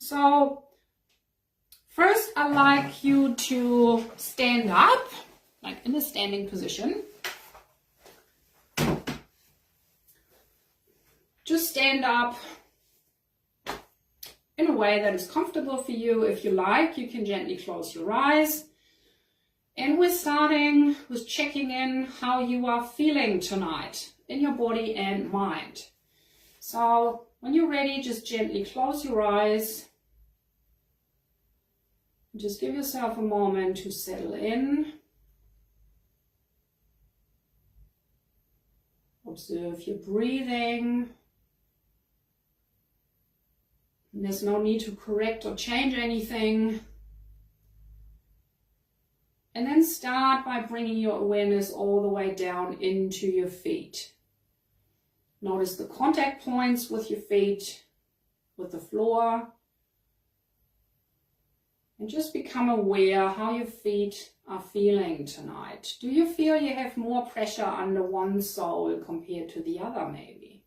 So first I'd like you to stand up, like in a standing position. Just stand up in a way that is comfortable for you. If you like, you can gently close your eyes. And we're starting with checking in how you are feeling tonight in your body and mind. So when you're ready, just gently close your eyes. Just give yourself a moment to settle in. Observe your breathing. There's no need to correct or change anything. And then start by bringing your awareness all the way down into your feet. Notice the contact points with your feet, with the floor. And just become aware how your feet are feeling tonight. Do you feel you have more pressure under one sole compared to the other maybe?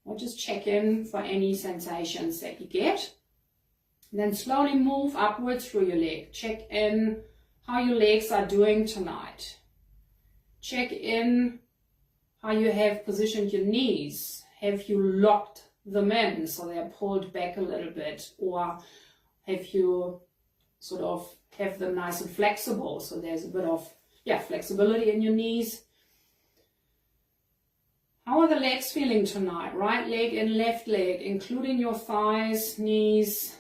Or just check in for any sensations that you get. And then slowly move upwards through your leg. Check in how your legs are doing tonight. Check in how you have positioned your knees. Have you locked them in so they're pulled back a little bit? Or have you sort of have them nice and flexible so there's a bit of flexibility in your knees? How are the legs feeling tonight? Right leg and left leg, including your thighs, knees,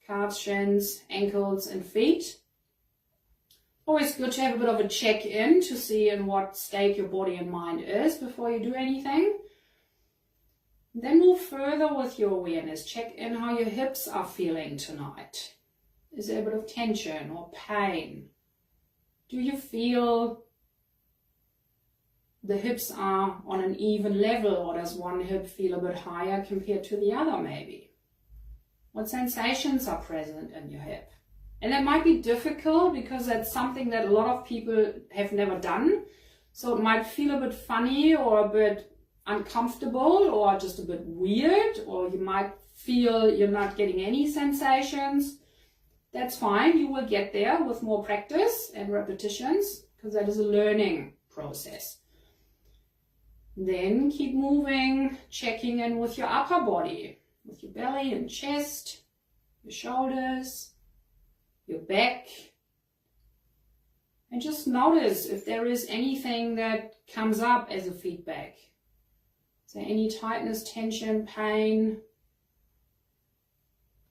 calves, shins, ankles and feet. Always good to have a bit of a check-in to see in what state your body and mind is before you do anything. Then move further with your awareness. Check in how your hips are feeling tonight. Is there a bit of tension or pain? Do you feel the hips are on an even level, or does one hip feel a bit higher compared to the other maybe? What sensations are present in your hip? And that might be difficult because that's something that a lot of people have never done. So it might feel a bit funny or a bit uncomfortable or just a bit weird, or you might feel you're not getting any sensations. That's fine. You will get there with more practice and repetitions because that is a learning process. Then keep moving, checking in with your upper body, with your belly and chest, your shoulders, your back. And just notice if there is anything that comes up as a feedback. Is there any tightness, tension, pain?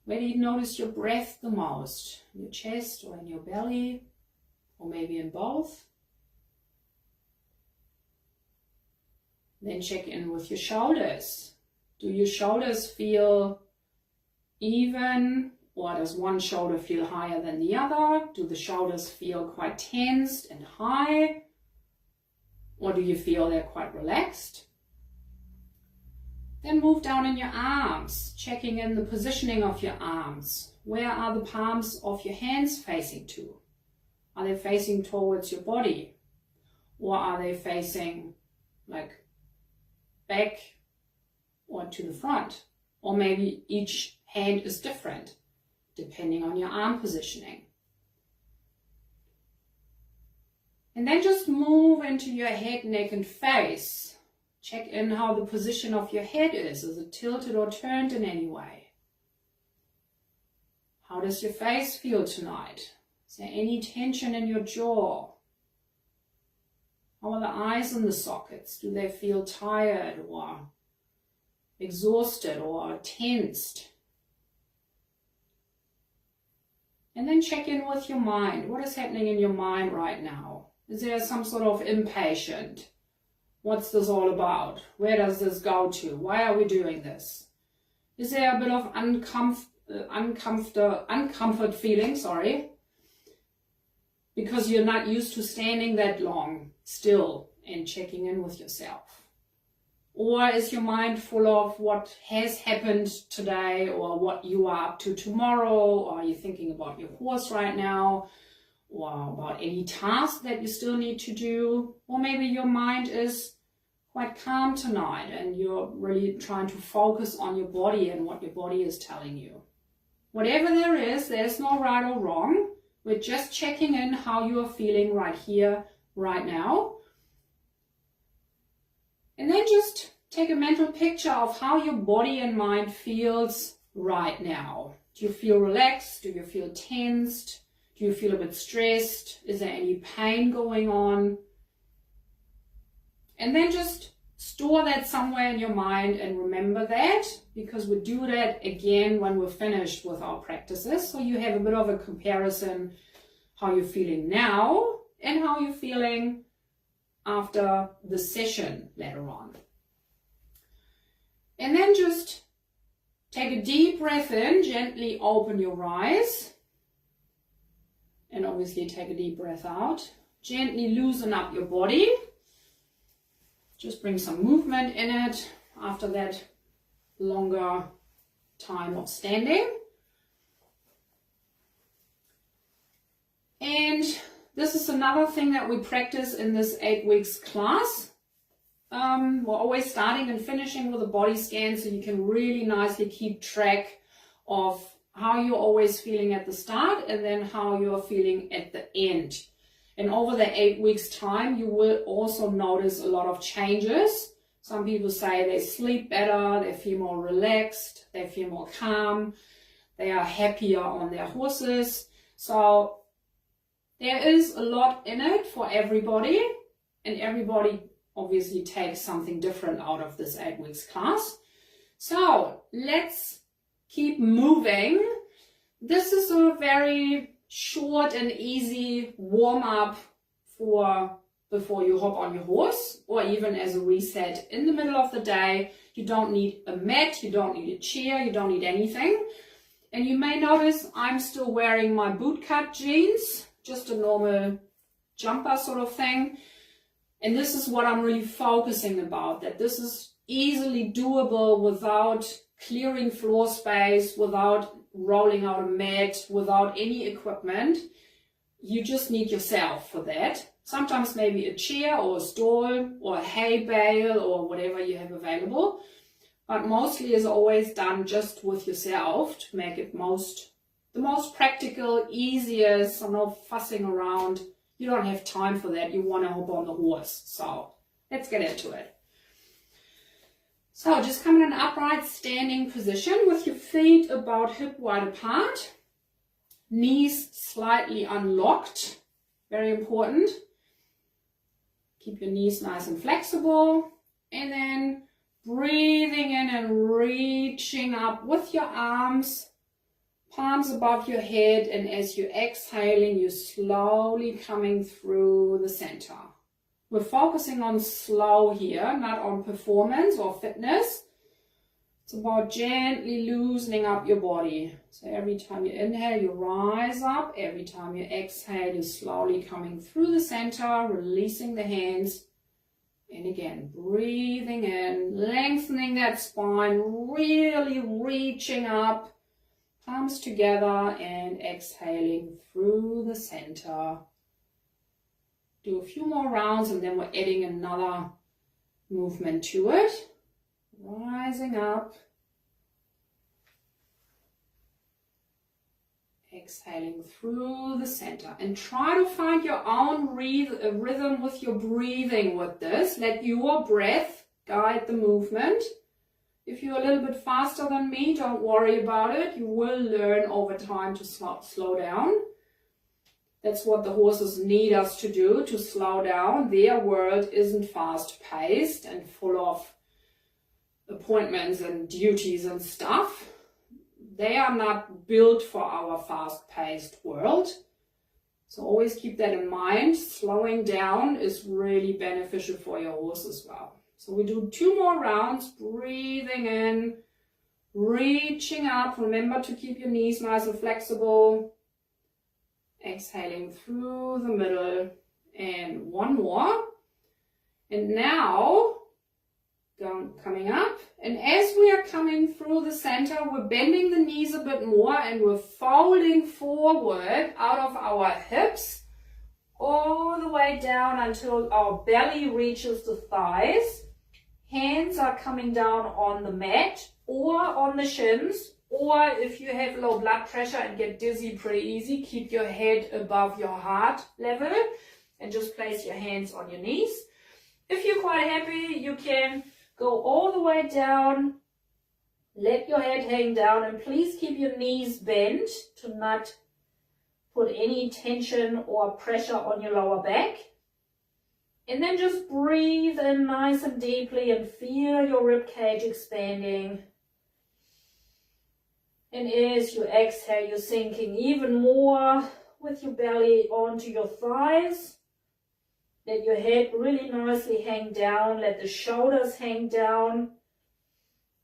Where do you notice your breath the most? In your chest or in your belly? Or maybe in both? Then check in with your shoulders. Do your shoulders feel even, or does one shoulder feel higher than the other? Do the shoulders feel quite tensed and high? Or do you feel they're quite relaxed? Then move down in your arms, checking in the positioning of your arms. Where are the palms of your hands facing to? Are they facing towards your body? Or are they facing like back or to the front? Or maybe each hand is different depending on your arm positioning. And then just move into your head, neck and face. Check in how the position of your head is. Is it tilted or turned in any way? How does your face feel tonight? Is there any tension in your jaw? How are the eyes in the sockets? Do they feel tired or exhausted or tensed? And then check in with your mind. What is happening in your mind right now? Is there some sort of impatient? What's this all about? Where does this go to? Why are we doing this? Is there a bit of uncomfort feeling, because you're not used to standing that long still and checking in with yourself? Or is your mind full of what has happened today or what you are up to tomorrow? Or are you thinking about your horse right now? Or about any task that you still need to do? Or maybe your mind is quite calm tonight and you're really trying to focus on your body and what your body is telling you. Whatever there is, there's no right or wrong. We're just checking in how you are feeling right here, right now. And then just take a mental picture of how your body and mind feels right now. Do you feel relaxed? Do you feel tensed? Do you feel a bit stressed? Is there any pain going on? And then just store that somewhere in your mind and remember that, because we do that again when we're finished with our practices. So you have a bit of a comparison how you're feeling now and how you're feeling after the session later on. And then just take a deep breath in, gently open your eyes, and obviously take a deep breath out. Gently loosen up your body. Just bring some movement in it after that longer time of standing. And this is another thing that we practice in this 8 weeks class. We're always starting and finishing with a body scan, so you can really nicely keep track of how you're always feeling at the start and then how you're feeling at the end. And over the 8 weeks time, you will also notice a lot of changes. Some people say they sleep better, they feel more relaxed, they feel more calm, they are happier on their horses. So there is a lot in it for everybody, and everybody obviously takes something different out of this 8 weeks class. So let's keep moving. This is a very short and easy warm-up for before you hop on your horse, or even as a reset in the middle of the day. You don't need a mat, you don't need a chair, you don't need anything. And you may notice I'm still wearing my bootcut jeans, just a normal jumper sort of thing. And this is what I'm really focusing about, that this is easily doable without clearing floor space, without rolling out a mat, without any equipment. You just need yourself for that. Sometimes maybe a chair or a stool or a hay bale or whatever you have available. But mostly is always done just with yourself to make it the most practical, easiest, so no fussing around. You don't have time for that. You want to hop on the horse. So let's get into it. So just come in an upright standing position with your feet about hip wide apart. Knees slightly unlocked. Very important. Keep your knees nice and flexible. And then breathing in and reaching up with your arms, palms above your head. And as you're exhaling, you're slowly coming through the center. We're focusing on slow here, not on performance or fitness. It's about gently loosening up your body. So every time you inhale, you rise up. Every time you exhale, you're slowly coming through the center, releasing the hands. And again, breathing in, lengthening that spine, really reaching up, palms together, and exhaling through the center. Do a few more rounds and then we're adding another movement to it. Rising up. Exhaling through the center. And try to find your own rhythm with your breathing with this. Let your breath guide the movement. If you're a little bit faster than me, don't worry about it. You will learn over time to slow down. That's what the horses need us to do, to slow down. Their world isn't fast-paced and full of appointments and duties and stuff. They are not built for our fast-paced world. So always keep that in mind. Slowing down is really beneficial for your horse as well. So we do 2 more rounds, breathing in, reaching up. Remember to keep your knees nice and flexible. Exhaling through the middle, and 1 more. And now coming up, and as we are coming through the center, we're bending the knees a bit more and we're folding forward out of our hips all the way down until our belly reaches the thighs. Hands are coming down on the mat or on the shins, or if you have low blood pressure and get dizzy pretty easy, keep your head above your heart level and just place your hands on your knees. If you're quite happy, you can go all the way down, let your head hang down, and please keep your knees bent to not put any tension or pressure on your lower back. And then just breathe in nice and deeply and feel your rib cage expanding. And as you exhale, you're sinking even more with your belly onto your thighs. Let your head really nicely hang down. Let the shoulders hang down.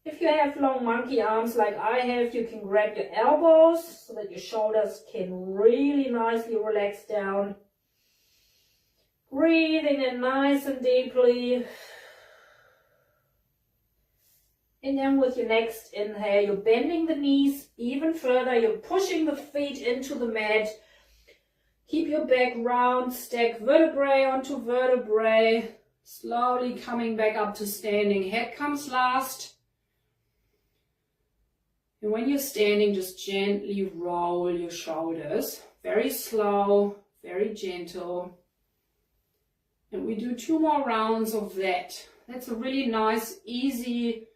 If you have long monkey arms like I have, you can grab your elbows so that your shoulders can really nicely relax down. Breathing in nice and deeply. And then with your next inhale, you're bending the knees even further. You're pushing the feet into the mat. Keep your back round, stack vertebrae onto vertebrae. Slowly coming back up to standing. Head comes last. And when you're standing, just gently roll your shoulders. Very slow, very gentle. And we do 2 more rounds of that. That's a really nice, easy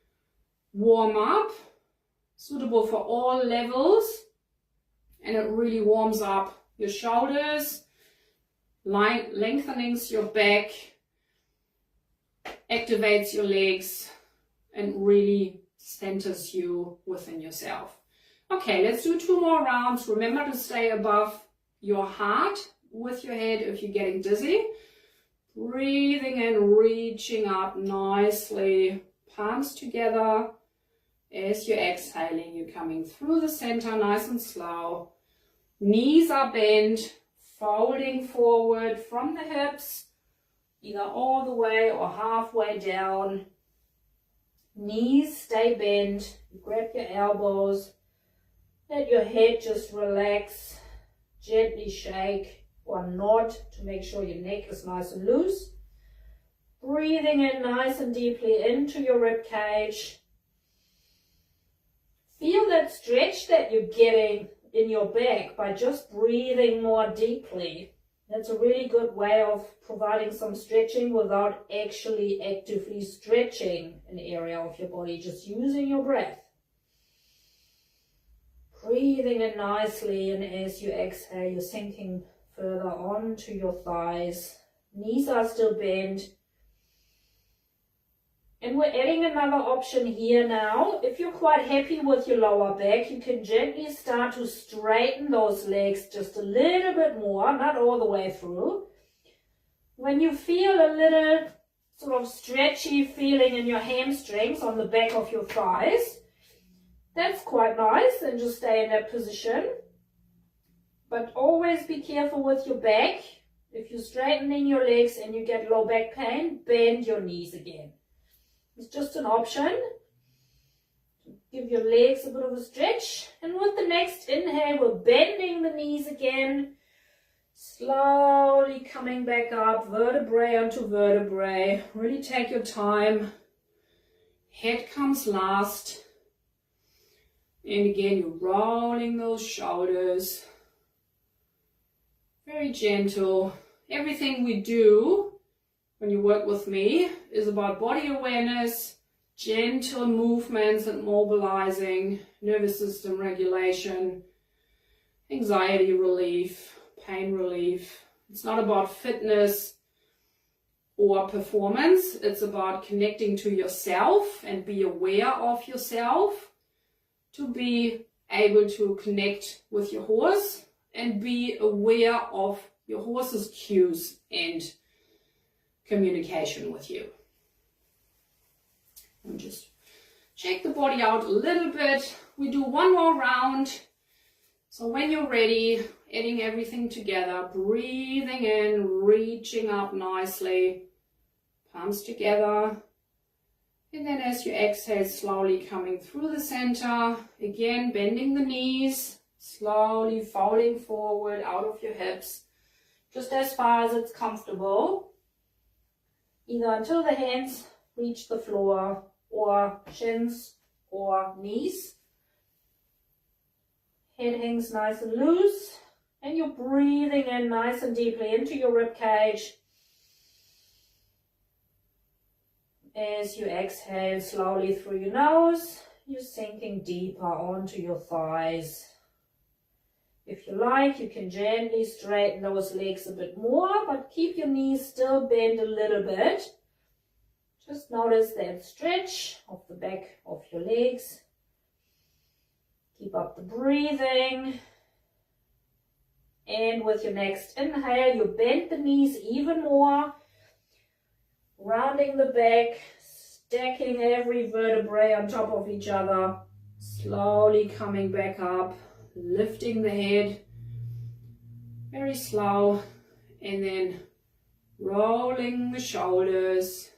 warm up, suitable for all levels. And it really warms up your shoulders, lengthenings your back, activates your legs, and really centers you within yourself. Okay, let's do 2 more rounds. Remember to stay above your heart with your head if you're getting dizzy. Breathing and reaching up nicely, palms together. As you're exhaling, you're coming through the center nice and slow. Knees are bent, folding forward from the hips, either all the way or halfway down. Knees stay bent. Grab your elbows. Let your head just relax. Gently shake or nod to make sure your neck is nice and loose. Breathing in nice and deeply into your rib cage. Feel that stretch that you're getting in your back by just breathing more deeply. That's a really good way of providing some stretching without actually actively stretching an area of your body, just using your breath. Breathing in nicely, and as you exhale, you're sinking further onto your thighs. Knees are still bent. And we're adding another option here now. If you're quite happy with your lower back, you can gently start to straighten those legs just a little bit more, not all the way through. When you feel a little sort of stretchy feeling in your hamstrings on the back of your thighs, that's quite nice, and just stay in that position. But always be careful with your back. If you're straightening your legs and you get low back pain, bend your knees again. It's just an option. Give your legs a bit of a stretch. And with the next inhale, we're bending the knees again. Slowly coming back up, vertebrae onto vertebrae. Really take your time. Head comes last. And again, you're rolling those shoulders. Very gentle. Everything we do when you work with me is about body awareness, gentle movements and mobilizing, nervous system regulation, anxiety relief, pain relief. It's not about fitness or performance. It's about connecting to yourself and be aware of yourself, to be able to connect with your horse and be aware of your horse's cues and communication with you. And just check the body out a little bit. We do 1 more round. So when you're ready, adding everything together, breathing in, reaching up nicely, palms together. And then as you exhale, slowly coming through the center, again bending the knees, slowly folding forward out of your hips, just as far as it's comfortable, either until the hands reach the floor or shins or knees. Head hangs nice and loose, and you're breathing in nice and deeply into your rib cage. As you exhale slowly through your nose, you're sinking deeper onto your thighs. If you like, you can gently straighten those legs a bit more, but keep your knees still bent a little bit. Just notice that stretch of the back of your legs. Keep up the breathing. And with your next inhale, you bend the knees even more, rounding the back, stacking every vertebrae on top of each other, slowly coming back up, lifting the head, very slow, and then rolling the shoulders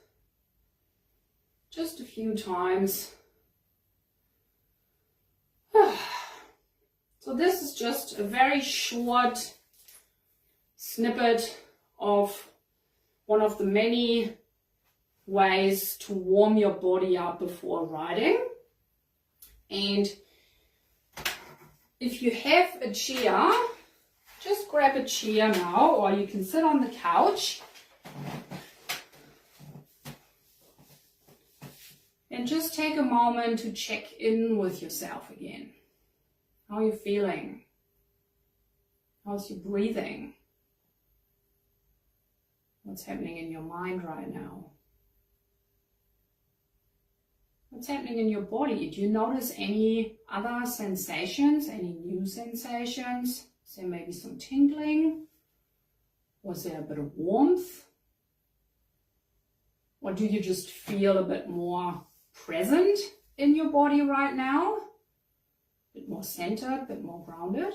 just a few times. So this is just a very short snippet of one of the many ways to warm your body up before riding. And if you have a chair, just grab a chair now, or you can sit on the couch and just take a moment to check in with yourself again. How are you feeling? How's your breathing? What's happening in your mind right now? What's happening in your body? Do you notice any other sensations, any new sensations? Is there maybe some tingling? Was there a bit of warmth? Or do you just feel a bit more present in your body right now? A bit more centered, a bit more grounded?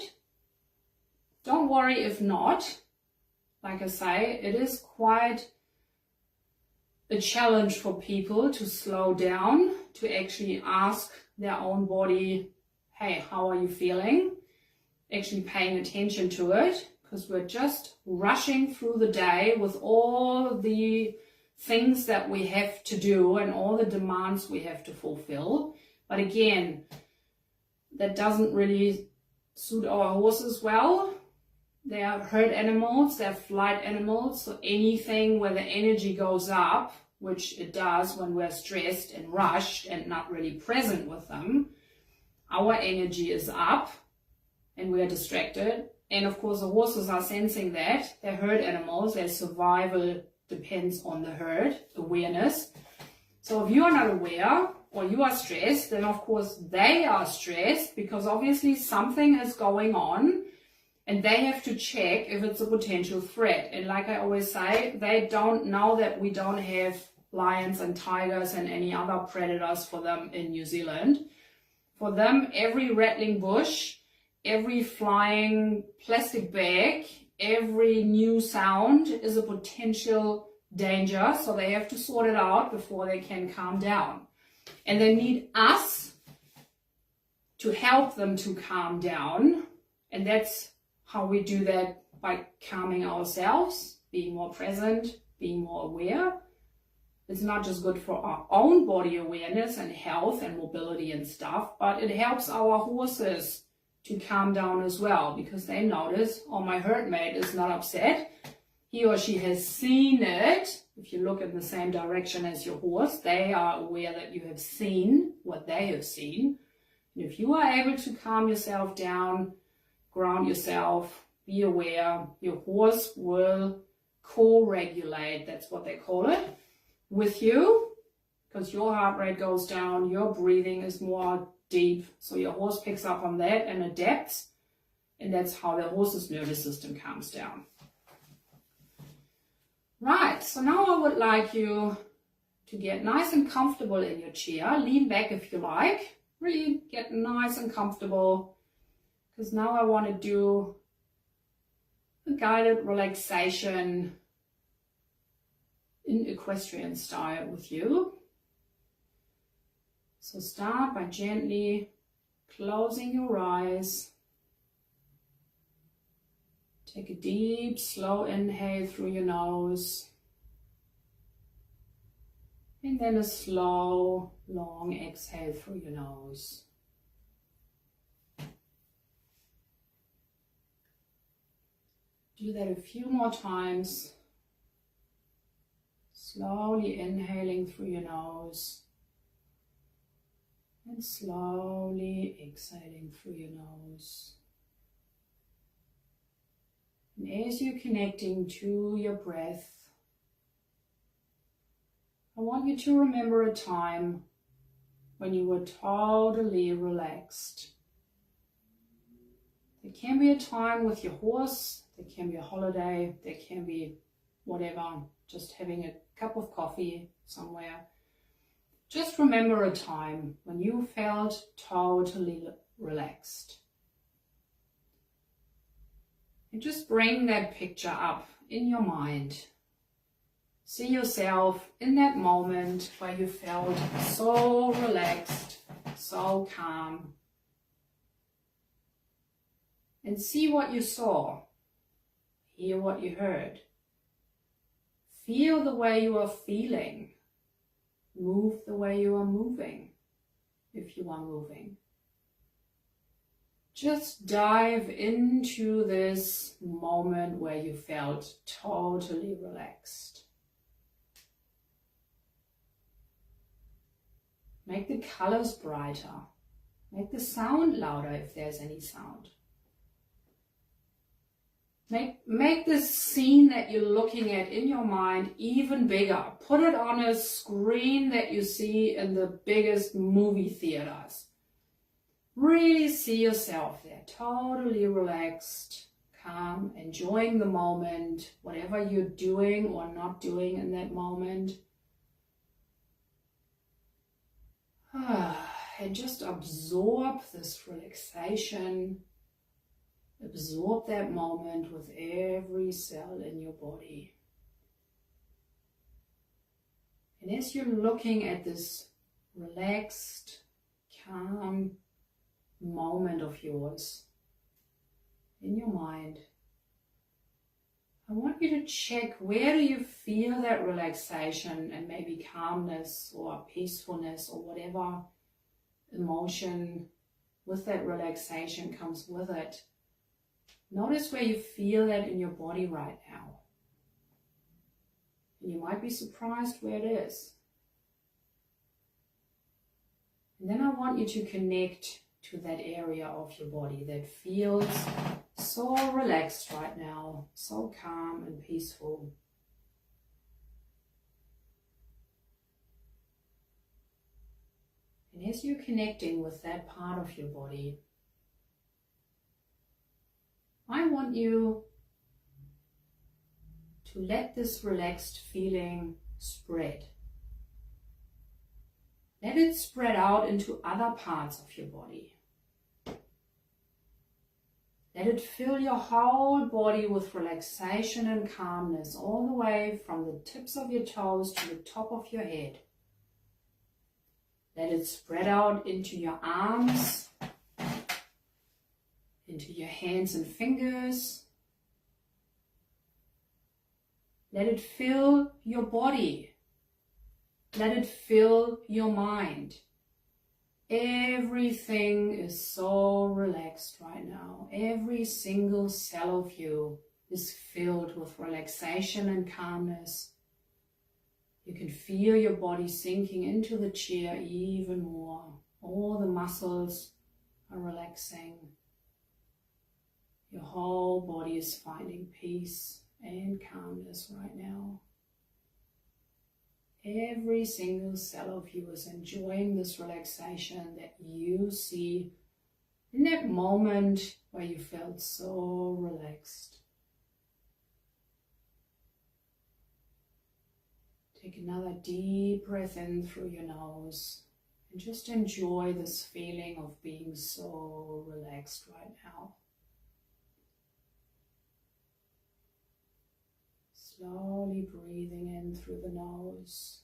Don't worry if not. Like I say, it is quite a challenge for people to slow down, to actually ask their own body, hey, how are you feeling? Actually paying attention to it, because we're just rushing through the day with all the things that we have to do and all the demands we have to fulfill. But again, that doesn't really suit our horses well. They are herd animals, they're flight animals, so anything where the energy goes up, which it does when we're stressed and rushed and not really present with them, our energy is up and we are distracted. And of course the horses are sensing that. They're herd animals, their survival depends on the herd awareness. So if you are not aware or you are stressed, then of course they are stressed, because obviously something is going on and they have to check if it's a potential threat. And like I always say, they don't know that we don't have lions and tigers and any other predators for them in New Zealand. For them, every rattling bush, every flying plastic bag, every new sound is a potential danger. So they have to sort it out before they can calm down. And they need us to help them to calm down. And that's how we do that, by calming ourselves, being more present, being more aware. It's not just good for our own body awareness and health and mobility and stuff, but it helps our horses to calm down as well, because they notice, oh, my herd mate is not upset. He or she has seen it. If you look in the same direction as your horse, they are aware that you have seen what they have seen. And if you are able to calm yourself down, ground yourself, be aware, your horse will co-regulate, that's what they call it, with you, because your heart rate goes down, your breathing is more deep, so your horse picks up on that and adapts, and that's how the horse's nervous system calms down. Right, so now I would like you to get nice and comfortable in your chair. Lean back if you like, really get nice and comfortable, because now I want to do a guided relaxation in equestrian style with you. So start by gently closing your eyes. Take a deep, slow inhale through your nose. And then a slow, long exhale through your nose. Do that a few more times. Slowly inhaling through your nose and slowly exhaling through your nose. And as you're connecting to your breath, I want you to remember a time when you were totally relaxed. There can be a time with your horse, there can be a holiday, there can be whatever, just having a cup of coffee somewhere. Just remember a time when you felt totally relaxed. And just bring that picture up in your mind. See yourself in that moment where you felt so relaxed, so calm. And see what you saw. Hear what you heard. Feel the way you are feeling. Move the way you are moving, if you are moving. Just dive into this moment where you felt totally relaxed. Make the colors brighter. Make the sound louder if there's any sound. Make the scene that you're looking at in your mind even bigger. Put it on a screen that you see in the biggest movie theaters. Really see yourself there, totally relaxed, calm, enjoying the moment, whatever you're doing or not doing in that moment. And just absorb this relaxation. Absorb that moment with every cell in your body. And as you're looking at this relaxed, calm moment of yours in your mind, I want you to check, where do you feel that relaxation and maybe calmness or peacefulness or whatever emotion with that relaxation comes with it. Notice where you feel that in your body right now. And you might be surprised where it is. And then I want you to connect to that area of your body that feels so relaxed right now, so calm and peaceful. And as you're connecting with that part of your body, I want you to let this relaxed feeling spread. Let it spread out into other parts of your body. Let it fill your whole body with relaxation and calmness, all the way from the tips of your toes to the top of your head. Let it spread out into your arms, into your hands and fingers. Let it fill your body. Let it fill your mind. Everything is so relaxed right now. Every single cell of you is filled with relaxation and calmness. You can feel your body sinking into the chair even more. All the muscles are relaxing. Your whole body is finding peace and calmness right now. Every single cell of you is enjoying this relaxation that you see in that moment where you felt so relaxed. Take another deep breath in through your nose and just enjoy this feeling of being so relaxed right now. Slowly breathing in through the nose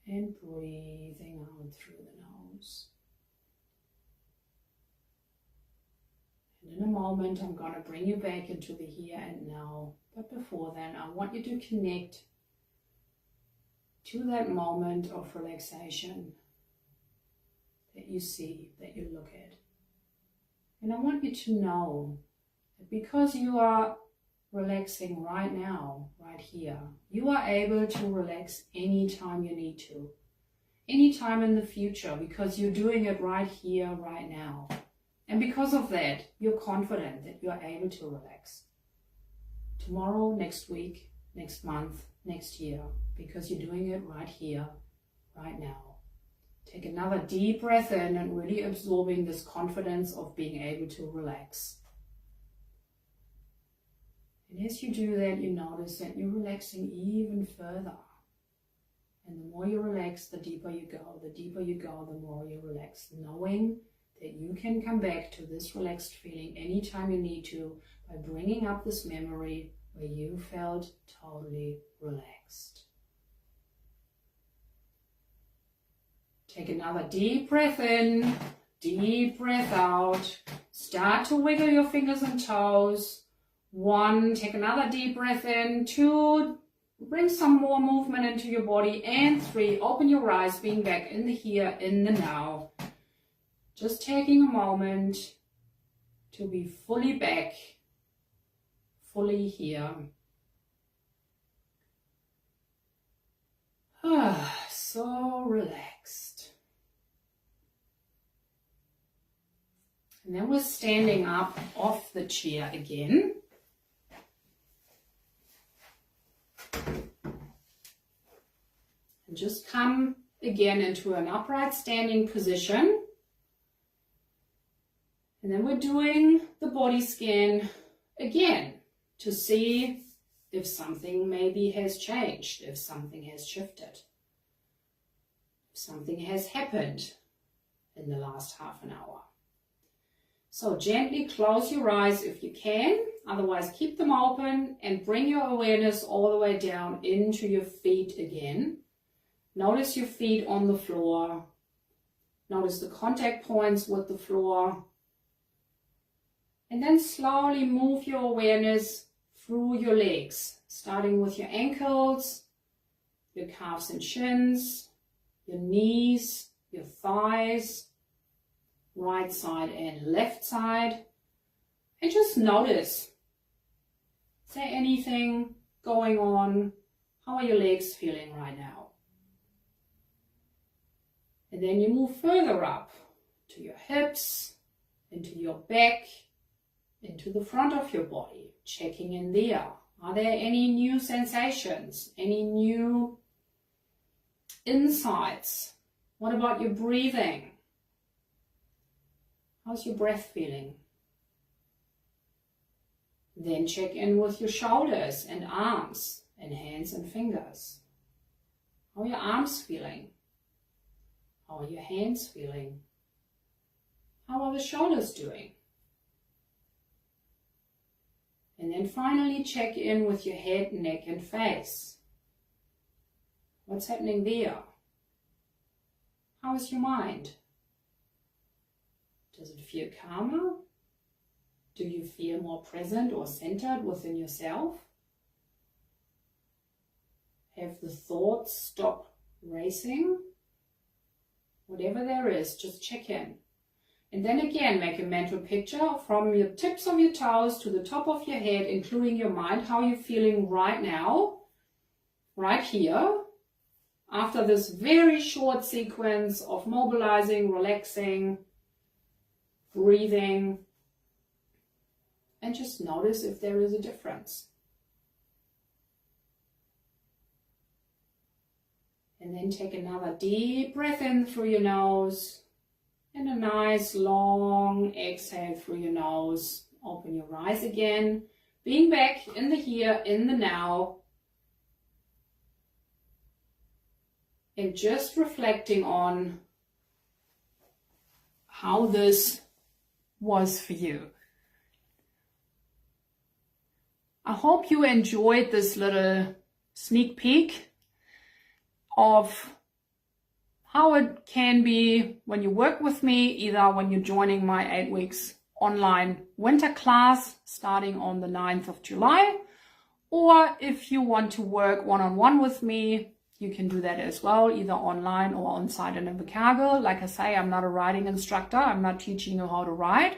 and breathing out through the nose. And in a moment, I'm going to bring you back into the here and now. But before then, I want you to connect to that moment of relaxation that you see, that you look at. And I want you to know that because you are relaxing right now, right here, you are able to relax anytime you need to, anytime in the future, because you're doing it right here, right now. And because of that, you're confident that you're able to relax tomorrow, next week, next month, next year, because you're doing it right here, right now. Take another deep breath in and really absorbing this confidence of being able to relax. And as you do that, you notice that you're relaxing even further. And the more you relax, the deeper you go. The deeper you go, the more you relax, knowing that you can come back to this relaxed feeling anytime you need to by bringing up this memory where you felt totally relaxed. Take another deep breath in, deep breath out. Start to wiggle your fingers and toes. 1, take another deep breath in. 2, bring some more movement into your body. And 3, open your eyes, being back in the here, in the now. Just taking a moment to be fully back, fully here. So relaxed. And then we're standing up off the chair again. And just come again into an upright standing position. And then we're doing the body scan again to see if something maybe has changed, if something has shifted, if something has happened in the last half an hour. So gently close your eyes if you can, otherwise keep them open and bring your awareness all the way down into your feet again. Notice your feet on the floor. Notice the contact points with the floor. And then slowly move your awareness through your legs, starting with your ankles, your calves and shins, your knees, your thighs, right side and left side. And just notice, is there anything going on? How are your legs feeling right now? And then you move further up to your hips, into your back, into the front of your body, checking in there. Are there any new sensations? Any new insights? What about your breathing? How's your breath feeling? Then check in with your shoulders and arms and hands and fingers. How are your arms feeling? How are your hands feeling? How are the shoulders doing? And then finally check in with your head, neck and face. What's happening there? How is your mind? Does it feel calmer? Do you feel more present or centered within yourself? Have the thoughts stop racing? Whatever there is, just check in. And then again, make a mental picture from your tips of your toes to the top of your head, including your mind, how you're feeling right now, right here, after this very short sequence of mobilizing, relaxing, breathing, and just notice if there is a difference. And then take another deep breath in through your nose and a nice long exhale through your nose. Open your eyes again, being back in the here, in the now, and just reflecting on how this was for you. I hope you enjoyed this little sneak peek of how it can be when you work with me, either when you're joining my 8 weeks online winter class starting on the 9th of July, or if you want to work one-on-one with me, you can do that as well, either online or on site in Invercargill. Like I say, I'm not a riding instructor. I'm not teaching you how to ride.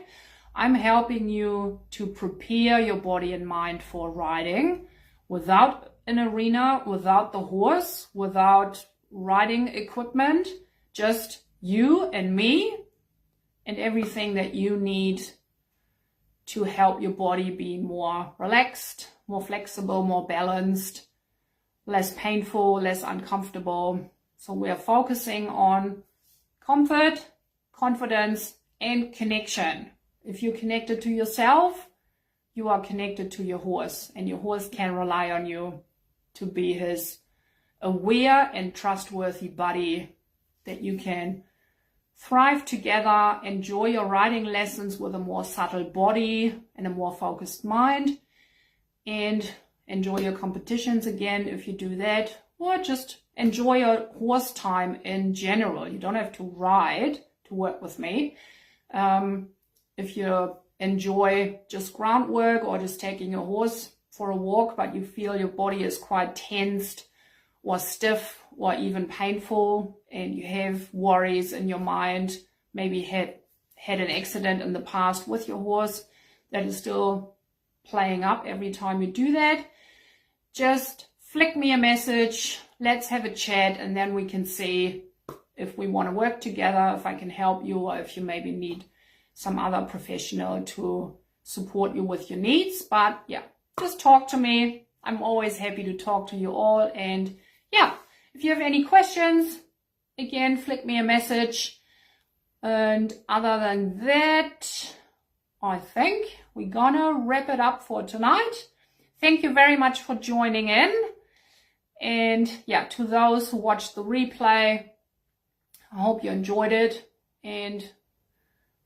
I'm helping you to prepare your body and mind for riding without an arena, without the horse, without riding equipment, just you and me and everything that you need to help your body be more relaxed, more flexible, more balanced, less painful, less uncomfortable. So we are focusing on comfort, confidence, and connection. If you're connected to yourself, you are connected to your horse, and your horse can rely on you to be his aware and trustworthy buddy that you can thrive together, enjoy your riding lessons with a more subtle body and a more focused mind, and enjoy your competitions again if you do that, or just enjoy your horse time in general. You don't have to ride to work with me. If you enjoy just groundwork or just taking your horse for a walk, but you feel your body is quite tensed or stiff or even painful, and you have worries in your mind, maybe had an accident in the past with your horse that is still playing up every time you do that, just flick me a message, let's have a chat, and then we can see if we want to work together, if I can help you, or if you maybe need some other professional to support you with your needs. But yeah, just talk to me. I'm always happy to talk to you all. And yeah, if you have any questions, again, flick me a message. And other than that, I think we're gonna wrap it up for tonight. Thank you very much for joining in. And yeah, to those who watched the replay, I hope you enjoyed it and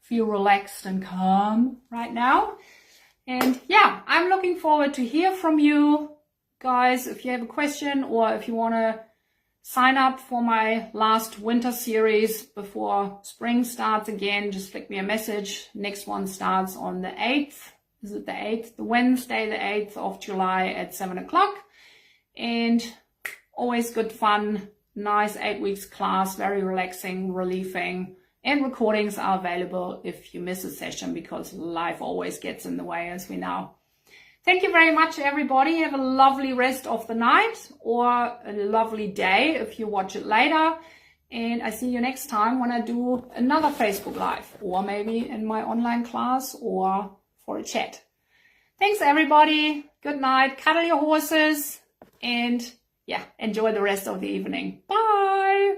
feel relaxed and calm right now. And yeah, I'm looking forward to hear from you guys. If you have a question, or if you want to sign up for my last winter series before spring starts again, just flick me a message. Next one starts on the 8th. Is it the 8th? The Wednesday, the 8th of July at 7 o'clock. And always good fun, nice 8 weeks class, very relaxing, relieving. And recordings are available if you miss a session, because life always gets in the way, as we know. Thank you very much, everybody. Have a lovely rest of the night, or a lovely day if you watch it later. And I see you next time when I do another Facebook Live, or maybe in my online class, or for a chat. Thanks, everybody. Good night. Cuddle your horses. And yeah, enjoy the rest of the evening. Bye.